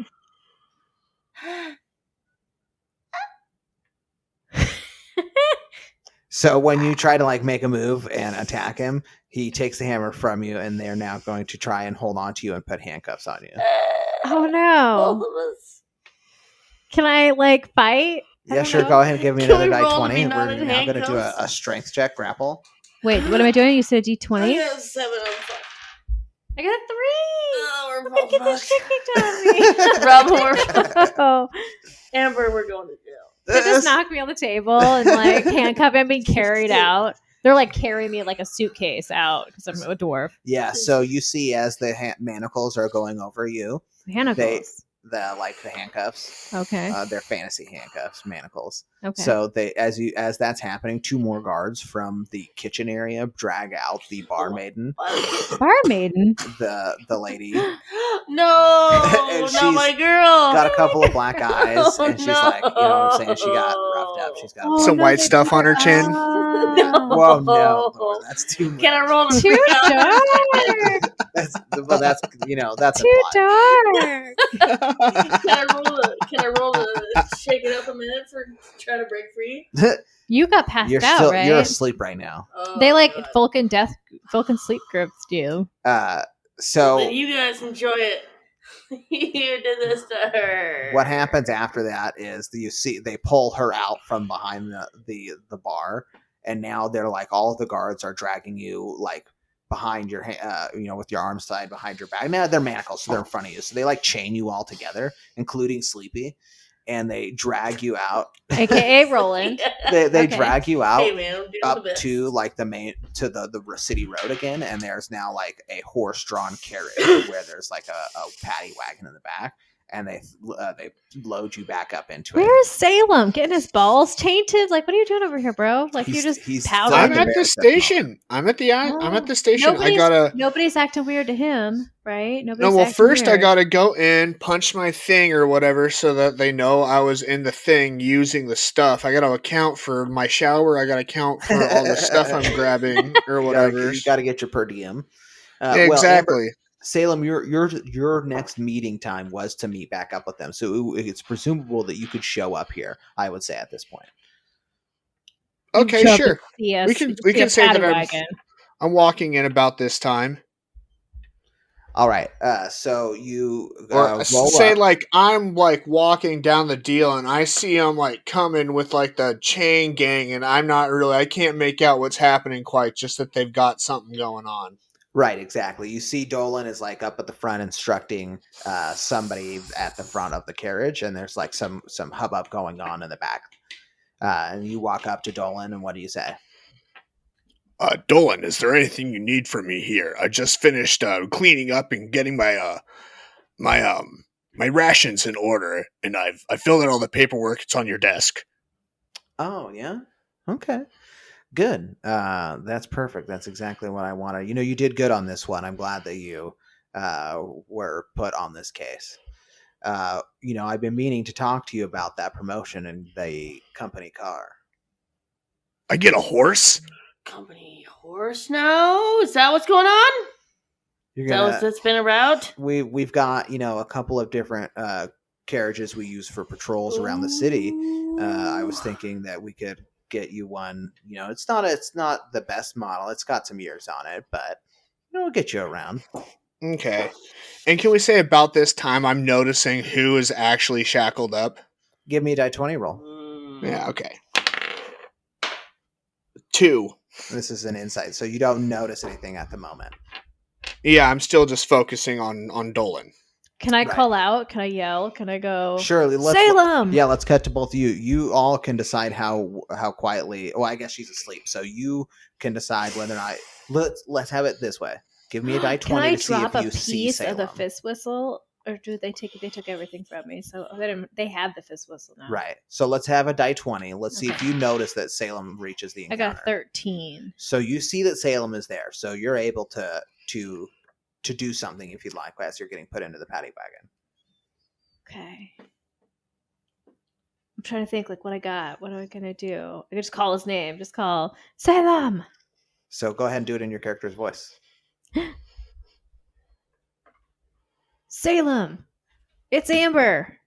So when you try to like make a move and attack him, he takes the hammer from you, and they're now going to try and hold on to you and put handcuffs on you. Oh Both no. of us. Can I like fight? Yeah, don't sure. know. Go ahead and give me Can another we die roll to 20. be We're not in now going to do handcuffs? a strength check, grapple. Wait, what am I doing? You said I D20? got a 7 on 5. I got a 3. Oh, we're I'm gonna both get this fucked. shit kicked Rob, we're Oh, Amber, we're going to jail. they just knock me on the table and like handcuff me and be carried out. They're like carrying me like a suitcase out because I'm a dwarf. Yeah, so you see as the manacles are going over you, Handcuffs. the handcuffs, Okay. they're fantasy handcuffs, manacles. Okay. So they as that's happening, 2 more guards from the kitchen area drag out the barmaiden, Barmaiden. the lady. No, And not she's my girl. Got a couple of black eyes, Oh, and she's like, you know what I'm saying? She got no. roughed up. She's got Oh, Some no, white they stuff on her got- chin. Oh. Whoa, no, Laura, that's too much. Can I roll to Too freak out? dark. That's that's Too implied. dark. Can I roll to shake it up a minute for try to break free? You got passed You're out, still right? you're asleep right now. Oh, They like God. Vulcan sleep gripped you. So Then you guys enjoy it. You did this to her. what happens after that is you see they pull her out from behind the bar, and now they're like all of the guards are dragging you like behind your with your arms tied behind your back. Now they're manacles, so they're in front of you. So they like chain you all together, including Sleepy, and they drag you out. AKA Roland. They Okay. drag you out Hey man, I'm doing the up best. to like the main to the city road again, and there's now like a horse-drawn carriage where there's like a paddy wagon in the back, and they load you back up into it. Where is Salem? Getting his balls tainted? Like, what are you doing over here, bro? Like, He's- you just he's powder. I'm still at there the at that moment. station. I'm at the station. I Nobody's- gotta. Nobody's acting weird to him, right? Nobody's No, well, acting first I weird. gotta go in, punch my thing or whatever, so that they know I was in the thing using the stuff. I gotta account for my shower. I gotta account for all the stuff I'm grabbing or whatever. You got to get your per diem. Yeah, exactly. Salem, your next meeting time was to meet back up with them, so it's presumable that you could show up here. I would say at this point. Okay, Show up sure. and see us- We see a can say that paddy wagon. I'm walking in about this time. All right. So you Or roll say up. like I'm like walking down the deal and I see them like coming with like the chain gang and I can't make out what's happening quite, just that they've got something going on. Right, exactly. You see Dolan is like up at the front instructing somebody at the front of the carriage, and there's like some hubbub going on in the back. And you walk up to Dolan, and what do you say? Dolan, is there anything you need from me here? I just finished cleaning up and getting my rations in order, and I filled out all the paperwork. It's on your desk. Oh, yeah? Okay. Good. That's perfect. That's exactly what I wanted. You did good on this one. I'm glad that you were put on this case. I've been meaning to talk to you about that promotion in the company car. I get a horse? Company horse now? Is that what's going on? That's been a route? We've got, a couple of different carriages we use for patrols around the city. I was thinking that we could get you one. It's not the best model. It's got some years on it, but we'll get you around. Okay. And can we say about this time I'm noticing who is actually shackled up? Give me a die 20 roll. Yeah, okay. 2. This is an insight, so you don't notice anything at the moment. Yeah, I'm still just focusing on Dolan. Can I call out? Can I yell? Can I go? Surely, Salem. Yeah, let's cut to both of you. You all can decide how quietly. Well, I guess she's asleep, so you can decide whether or not. Let's have it this way. Give me a die 20 to see if you see piece Salem. of the Fistwhistle, or do they take it? They took everything from me, so they have the Fistwhistle now. Right. So let's have a die 20. Let's see if you notice that Salem reaches the encounter. I got 13. So you see that Salem is there. So you're able to do something if you'd like as you're getting put into the paddy wagon. Okay. I'm trying to think like what I got. What am I gonna do? I could just call his name. Just call Salem. So go ahead and do it in your character's voice. Salem, it's Amber.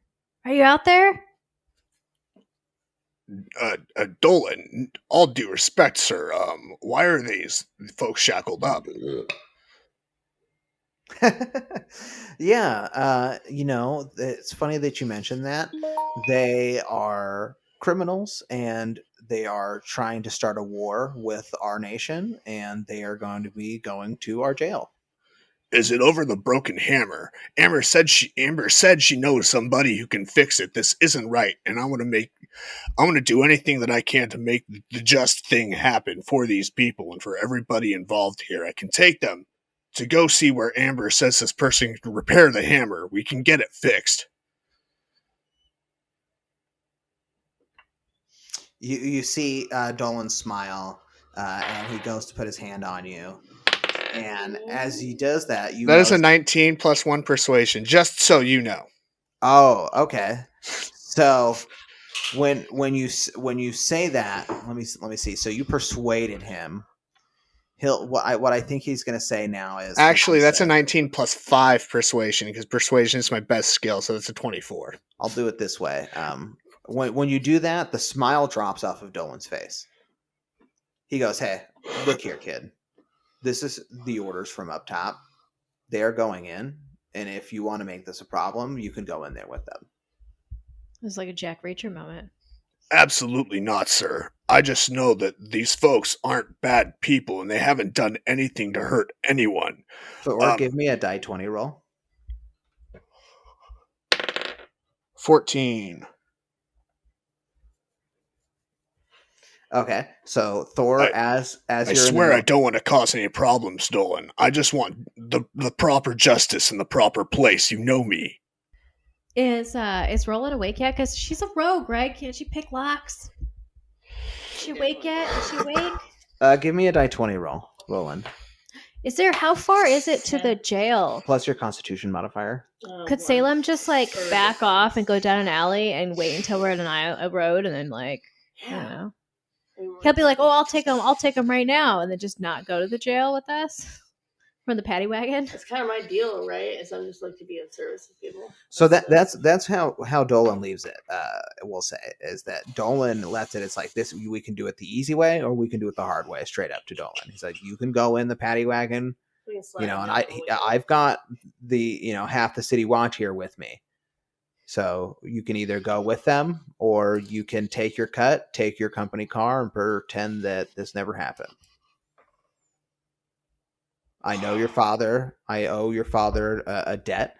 Are you out there? Dolan, all due respect, sir, why are these folks shackled up? Yeah, it's funny that you mentioned that. They are criminals and they are trying to start a war with our nation, and they are going to be going to our jail. Is it over the broken hammer? Amber said she knows somebody who can fix it. This isn't right, and I want to do anything that I can to make the just thing happen for these people and for everybody involved here. I can take them to go see where Amber says this person can repair the hammer. We can get it fixed. You see Dolan smile, and he goes to put his hand on you. And as he does that, that is a 19 plus 1 persuasion, just so you know. Oh, okay. So when you say that, let me see. So you persuaded him. What I think he's going to say now is actually that's a 19 plus 5 persuasion, because persuasion is my best skill, so that's a 24. I'll do it this way. When you do that, the smile drops off of Dolan's face. He goes, "Hey, look here, kid. This is the orders from up top. They are going in, and if you want to make this a problem, you can go in there with them." It was like a Jack Reacher moment. Absolutely not, sir. I just know that these folks aren't bad people, and they haven't done anything to hurt anyone. Thor, give me a die 20 roll. 14. Okay, so Thor, as I swear I don't want to cause any problems, Dolan. I just want the proper justice in the proper place. You know me. Is Roland awake yet? Because she's a rogue, right? Can't she pick locks? Is she awake yet? Is she awake? Give me a die 20 roll, Roland. How far is it to the jail? Plus your Constitution modifier. Could Salem just back off and go down an alley and wait until we're at a road and then I don't know. He'll be like, "Oh, I'll take him right now," and then just not go to the jail with us. from the paddy wagon. That's kind of my deal, right? Is I'm just like to be of service to people. So that's how Dolan leaves it. We'll say is that Dolan left it. It's like this: we can do it the easy way, or we can do it the hard way. Straight up to Dolan. He's like, you can go in the paddy wagon, We can slide and down the way. I've got the half the city watch here with me. So you can either go with them, or you can take your cut, take your company car, and pretend that this never happened. I know your father. I owe your father a debt.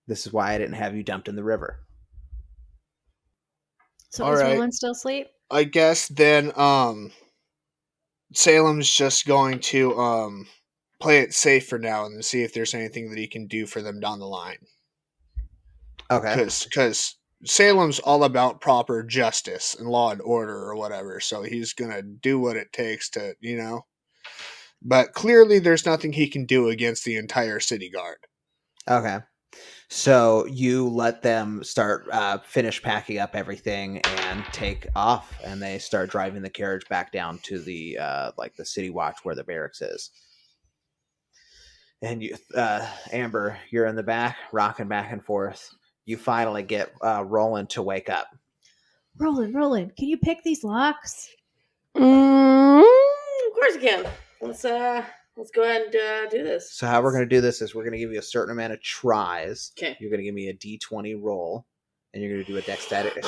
This is why I didn't have you dumped in the river. So All is right. Roland still asleep? I guess then Salem's just going to play it safe for now and see if there's anything that he can do for them down the line. Okay. Because Salem's all about proper justice and law and order or whatever, so he's gonna do what it takes to, But clearly, there's nothing he can do against the entire city guard. Okay. So you let them start finish packing up everything and take off, and they start driving the carriage back down to the the city watch where the barracks is. And you, Amber, you're in the back, rocking back and forth. You finally get Roland to wake up. Roland, can you pick these locks? Of course you can. Let's go ahead and do this. So how we're going to do this is we're going to give you a certain amount of tries. Okay. You're going to give me a D20 roll, and you're going to do a dexterity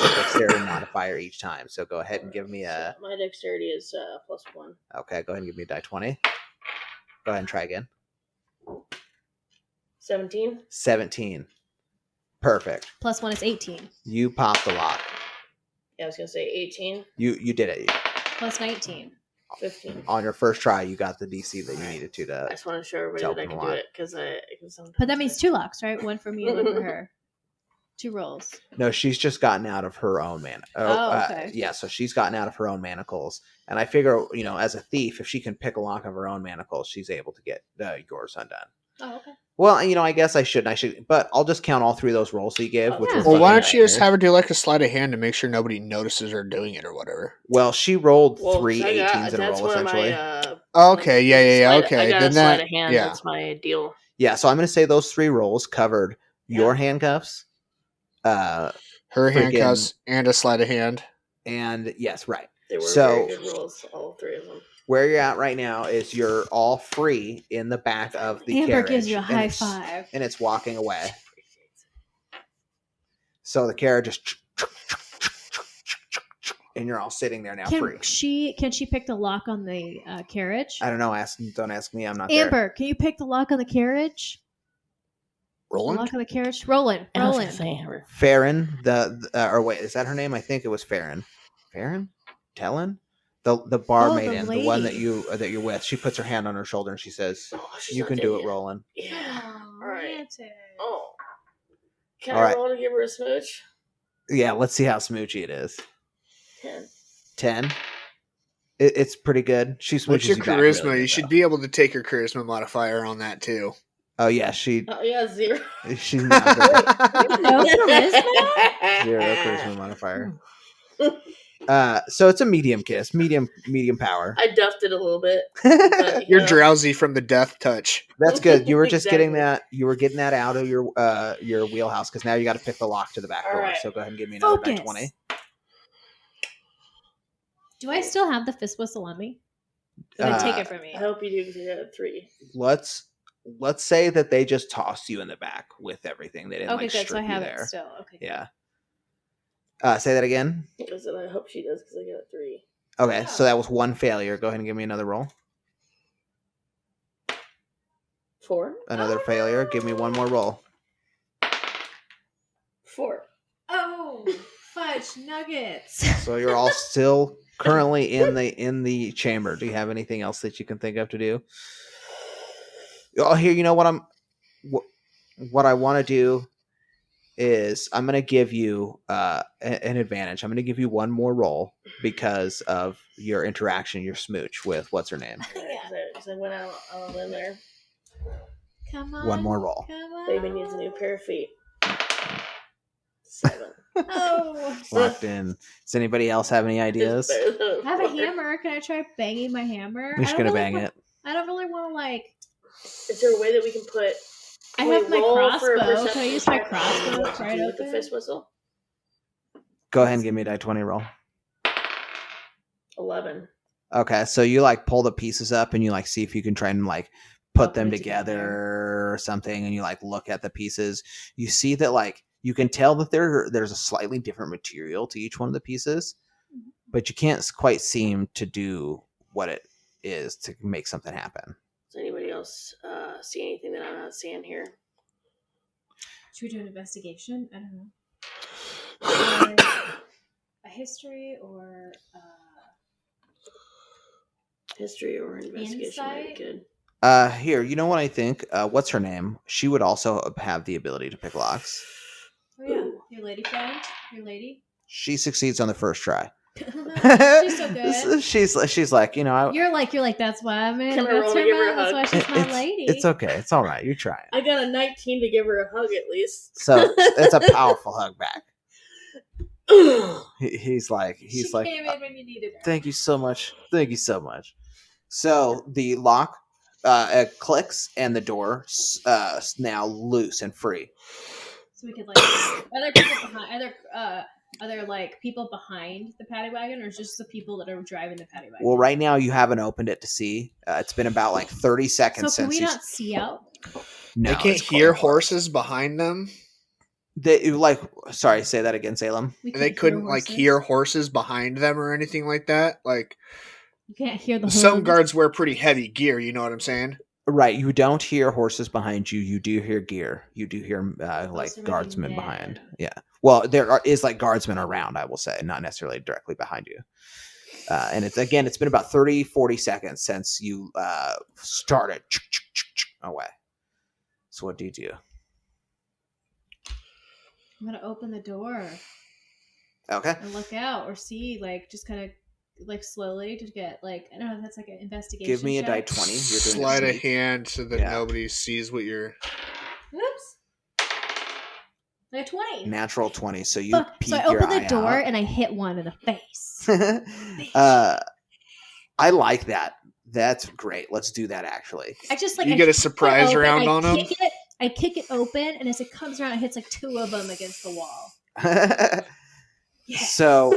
modifier each time. So go ahead and give me a... So my dexterity is +1. Okay, go ahead and give me a die 20. Go ahead and try again. 17. 17. Perfect. +1 is 18. You pop the lock. Yeah, I was going to say 18. You did it. Plus 19. 15. On your first try, you got the DC that you needed I to. just want to show everybody that I can do it because sometimes. But that means 2 locks, right? 1 for me and 1 for her. 2 rolls. No, she's just gotten out of her own okay. Yeah, so she's gotten out of her own manacles. And I figure, as a thief, if she can pick a lock of her own manacles, she's able to get yours undone. Oh, okay. Well, I guess I shouldn't. But I'll just count all 3 of those rolls he gave. Oh, Which yeah. were Well, why fucking don't you just nightmares. have her do like a sleight of hand to make sure nobody notices her doing it or whatever? Well, she rolled Well, 3 I got- 18s in a that's roll, one of essentially. my, Okay, yeah, sleight- okay. I got Then a sleight that, of hand. yeah. That's my deal. Yeah, so I'm going to say those 3 rolls covered your Yeah. handcuffs, Her freaking- handcuffs and a sleight of hand. and yes, right. They were So- very good rolls, all 3 of them. Where you're at right now is you're all free in the back of the Amber carriage. gives you a and high it's- 5. And it's walking away. So the carriage is... And you're all sitting there now free. Can she pick the lock on the carriage? I don't know. Don't ask me. I'm not there. Amber, can you pick the lock on the carriage? The Roland? lock on the carriage? Roland. Farron, or wait, is that her name? I think it was Farron. Farron? Tellin? The barmaiden, the one that lady. you're with. She puts her hand on her shoulder and she says, She's "You not can dead do it, yet. Roland." Yeah. Oh, All right. romantic. Oh. Can All I right. roll to give her a smooch? Yeah, let's see how smoochy it is. 10. 10. It's pretty good. She smooches What's your you back charisma? really You good, should though. be able to take your charisma modifier on that too. Oh yeah, Oh, yeah, 0. she's not good. No charisma? 0 charisma modifier. So it's a medium kiss, medium power. I duffed it a little bit. But, You're know, drowsy from the death touch. That's good. You were just getting Exactly. that. You were getting that out of your wheelhouse because now you got to pick the lock to the back All door. right. So go ahead and give me another die Focus. 20. Do I still have the fist whistle on me? Did they take it from me? I hope you do because you got a 3. Let's say that they just tossed you in the back with everything. They didn't Okay, like good. strip So I you have there. it still. Okay. Yeah. Say that again. I said I hope she does because I got a 3. Okay, so that was 1 failure. Go ahead and give me another roll. 4. Another failure. Give me 1 more roll. 4. Oh, fudge nuggets. So you're all still currently in the chamber. Do you have anything else that you can think of to do? Oh, here, you know what I want to do is I'm going to give you an advantage. I'm going to give you 1 more roll because of your interaction, your smooch with what's her name. Because I went out on a limb there. Come on. 1 more roll. Come on. Baby needs a new pair of feet. 7. Oh. Locked in. Does anybody else have any ideas? It's better than I have a 4. hammer. Can I try banging my hammer? You're just I going don't to really bang it. I don't really want to Is there a way that we can put? I Can have we my roll for a crossbow. Can I perception use my check on crossbow what to to try do it with the open? fist whistle? Go ahead and give me a die 20 roll. 11. Okay, so you like pull the pieces up and you like see if you can try and like put them put it together together. or something, and you like look at the pieces. You see that like you can tell that there's a slightly different material to each one of the pieces, but you can't quite seem to do what it is to make something happen. Does anybody else see anything that I'm not seeing here? Should we do an investigation? I don't know. A history or History or investigation might be Insight? good. Here, you know what I think? What's her name? She would also have the ability to pick locks. oh yeah, your lady friend, your lady. She succeeds on the first try. She's so good. She's like, you know, You're like that's why I'm in. Can I That's roll to her give her a man. That's why hug? she's my lady. It's okay. It's all right. You try it. I got a 19 to give her a hug at least. So it's a powerful hug back. He's like, She came in when you needed her. thank you so much. Thank you so much. So the lock clicks and the door now loose and free. So we could like other people behind, other like people behind the paddy wagon, or just the people that are driving the paddy wagon. Well, right now you haven't opened it to see. It's been about like 30 seconds So can since we not see out? No, They can't it's hear closed. horses behind them. They like. Sorry, say that again, Salem. We And they can't couldn't hear like horses? hear horses behind them or anything like that. Like You can't hear the some horns. guards wear pretty heavy gear. You know what I'm saying? Right, you don't hear horses behind you. You do hear gear. You do hear like Those are guardsmen really behind. men. Yeah. Well, is like guardsmen around. I will say, not necessarily directly behind you. And it's been about 30, 40 seconds since you started away. So what do you do? I'm gonna open the door Okay. and look out or see, like, just kind of like slowly to get like I don't know if that's like an investigation. Give me a die check. 20. You're doing Slide a sneak. hand so that Yeah. nobody sees what you're. Oops. Like a 20. Natural 20. So you Fuck. peek So I your open the eye door out. and I hit one in the face. I like that. That's great. Let's do that actually. I just like You I get a kick it surprise open, round I on 'em? kick it, I kick it open, and as it comes around, it hits like two of them against the wall. Yes. So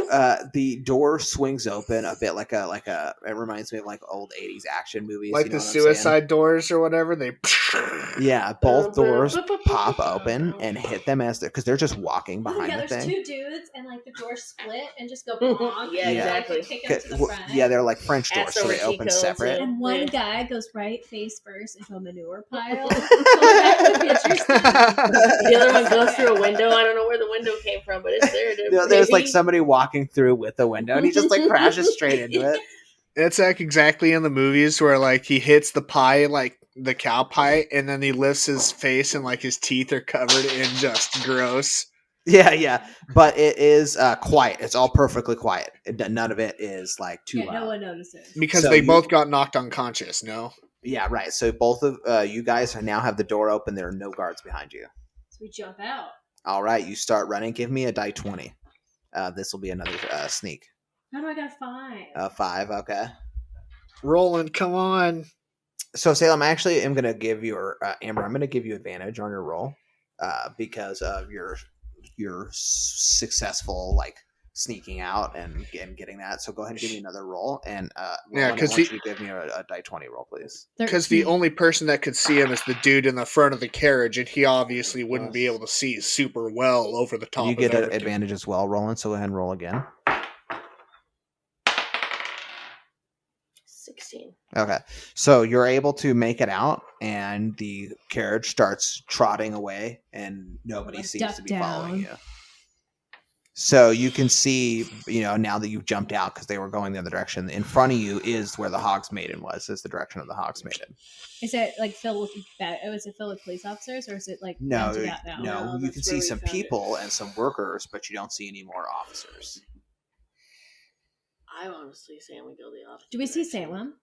the door swings open a bit like a. It reminds me of like old 80s action movies. Like you know the what I'm saying? suicide doors or whatever. They. Yeah, both doors pop open and hit them as because they're just walking behind yeah, the there's thing. two dudes, and like the doors split and just go bonk. Yeah, and, exactly. Like, they kick them to the front. Yeah, they're like French doors, Ass so over they cheek open holes, separate. yeah. And one Yeah. guy goes right face first into a manure pile. The The other one goes through a window. I don't know where the window came from, but it's there. You know, there's like somebody walking through with the window, and he just like crashes straight into it. It's like exactly in the movies where like he hits the pie, like the cow pie, and then he lifts his face and like his teeth are covered in just gross. Yeah, but it is quiet. It's all perfectly quiet. None of it is like too Yeah, loud. no one notices. Because So they you- both got knocked unconscious, no? Yeah, right. So both of you guys now have the door open. There are no guards behind you. So we jump out. All right, you start running. Give me a die 20. This will be another sneak. How do I got 5? 5, okay. Roland, come on. So Salem, I actually am going to give you, Amber, I'm going to give you advantage on your roll because of your successful like sneaking out and getting that. So go ahead and give me another roll. And Yeah, Roland, I 'cause want you to give me a die 20 roll, please. Because the 13. only person that could see him is the dude in the front of the carriage, and he obviously wouldn't be able to see super well over the top You of get an everything. advantage as well, Roland. So go ahead and roll again. 16. Okay. So you're able to make it out, and the carriage starts trotting away, and nobody Like seems duck to be following down. you. So you can see, now that you've jumped out because they were going the other direction, in front of you is where the Hogs Maiden was, is the direction of the Hogs Maiden. Is it like filled with is it filled with police officers, or is it like No, emptied out now? no, No, you that's can where see we some found it. people and some workers, but you don't see any more officers. I honestly say we go the opposite. Do we see direction. Salem?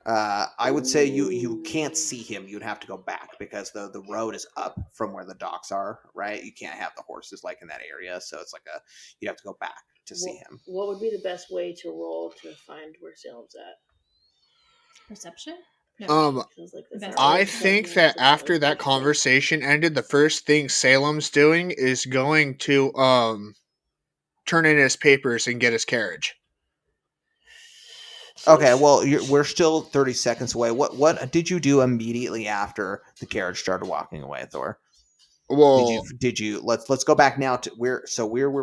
I would say you can't see him. You'd have to go back because the road is up from where the docks are, right? You can't have the horses like in that area, so it's like you'd have to go back to see him. What would be the best way to roll to find where Salem's at? Perception? 'Cause, like, that's That's not I really think something that that's after like- that conversation ended, the first thing Salem's doing is going to turn in his papers and get his carriage. Okay, well, we're still 30 seconds away. What did you do immediately after the carriage started walking away, Thor? Well, Did you let's go back now to we're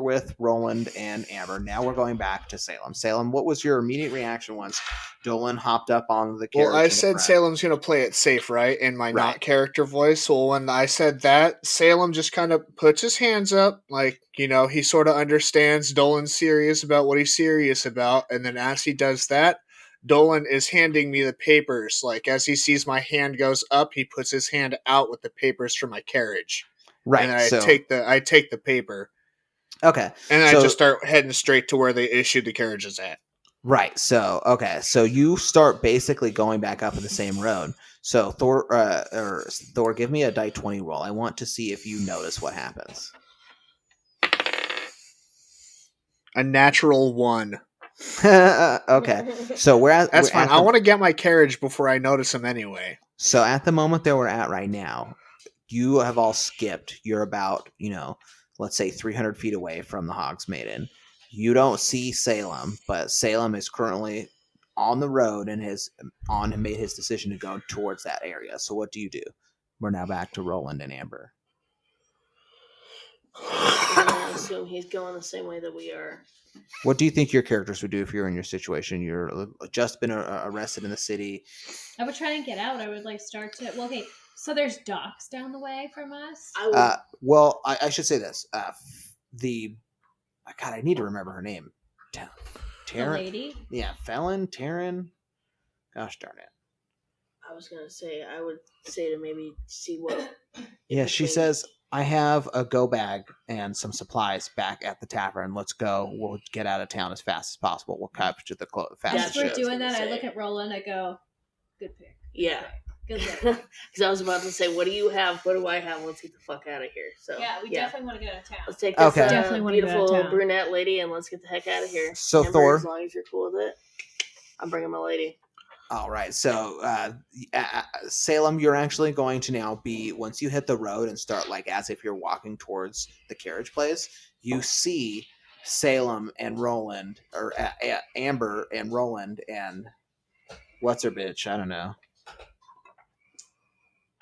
with Roland and Amber. Now we're going back to Salem. Salem, what was your immediate reaction once Dolan hopped up on the carriage? I in the said front? Salem's going to play it safe, right? In my Right. not character voice. Well, when I said that, Salem just kind of puts his hands up, like, he sort of understands Dolan's serious about what he's serious about. And then as he does that, Dolan is handing me the papers. Like, as he sees my hand goes up, he puts his hand out with the papers for my carriage. Right. And I so take the paper. okay. And I so, just start heading straight to where they issued the carriages at. Right. So okay. So you start basically going back up the same road. So Thor, give me a die 20 roll. I want to see if you notice what happens. A natural 1. Okay. So That's fine. I want to get my carriage before I notice him anyway. So at the moment that we're at right now, you have all skipped. You're about, let's say 300 feet away from the Hogs Maiden. You don't see Salem, but Salem is currently on the road and made his decision to go towards that area. So what do you do? We're now back to Roland and Amber. I assume he's going the same way that we are. What do you think your characters would do if you're in your situation? You're just been arrested in the city. I would try and get out. I would start to. Well, okay. So there's docks down the way from us. Well, I should say this. God, I need to remember her name. The Taryn. lady. Yeah, Felon, Taryn. Gosh darn it. I was gonna say I would say to maybe see what. Yeah, she says, I have a go bag and some supplies back at the tavern. Let's go. We'll get out of town as fast as possible. We'll capture the fastest As we're ship. doing that, I say. look at Roland. I go, "Good pick." Yeah. Good pick. Because I was about to say, what do you have? What do I have? Let's get the fuck out of here. So Yeah, we definitely want to get out of town. let's take this Okay. Definitely wanna get out of beautiful town. brunette lady and let's get the heck out of here. So, Amber, Thor- as long as you're cool with it, I'm bringing my lady. All right. So, Salem, you're actually going to now be, once you hit the road and start as if you're walking towards the carriage place, you see Salem and Roland, or Amber and Roland and what's her bitch? I don't know.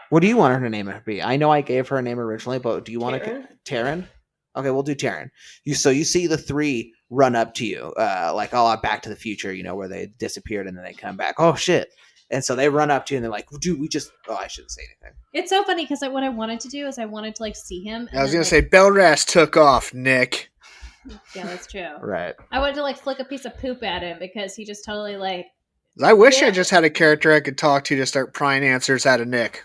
What do you want her to name it be? I know I gave her a name originally, but do you want to Taryn? Okay, we'll do Taryn. You see the three run up to you, Back to the Future, where they disappeared and then they come back. Oh shit! And so they run up to you and they're like, "Dude, we just." Oh, I shouldn't say anything. It's so funny because what I wanted to do is I wanted to see him. I was going to say, Belras took off, Nick. Yeah, that's true. Right. I wanted to flick a piece of poop at him because he just totally I wish Yeah. I just had a character I could talk to start prying answers out of Nick.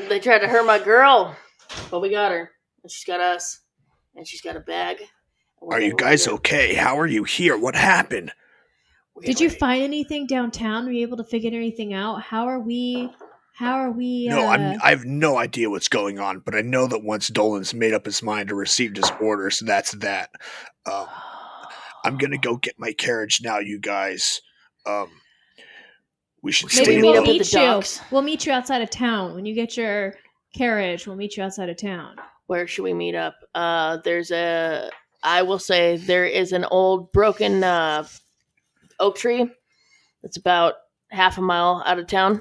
They tried to hurt my girl, but we got her, and she's got us, and she's got a bag. Are you guys okay? How are you here? What happened? Did you find anything downtown? Were you able to figure anything out? How are we? No, I have no idea what's going on, but I know that once Dolan's made up his mind to receive his orders, that's that. I'm gonna go get my carriage now, you guys. We should Maybe stay. meet we'll up at meet the docks. We'll meet you outside of town when you get your carriage. We'll meet you outside of town. Where should we meet up? I will say there is an old broken oak tree that's about half a mile out of town.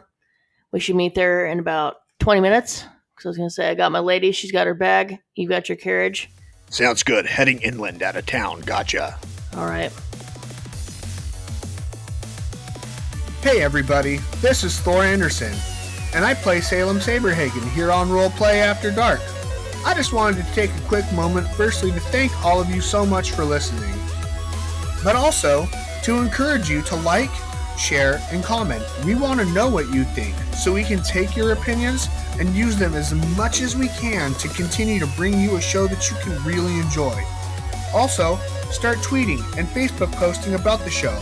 We should meet there in about 20 minutes. Because I was going to say, I got my lady. She's got her bag. You got your carriage. Sounds good. Heading inland out of town. Gotcha. All right. Hey everybody, this is Thor Anderson, and I play Salem Saberhagen here on Roleplay After Dark. I just wanted to take a quick moment firstly to thank all of you so much for listening, but also to encourage you to like, share, and comment. We want to know what you think, so we can take your opinions and use them as much as we can to continue to bring you a show that you can really enjoy. Also, start tweeting and Facebook posting about the show.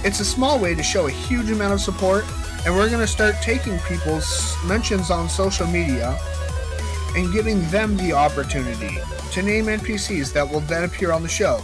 It's a small way to show a huge amount of support, and we're going to start taking people's mentions on social media and giving them the opportunity to name NPCs that will then appear on the show.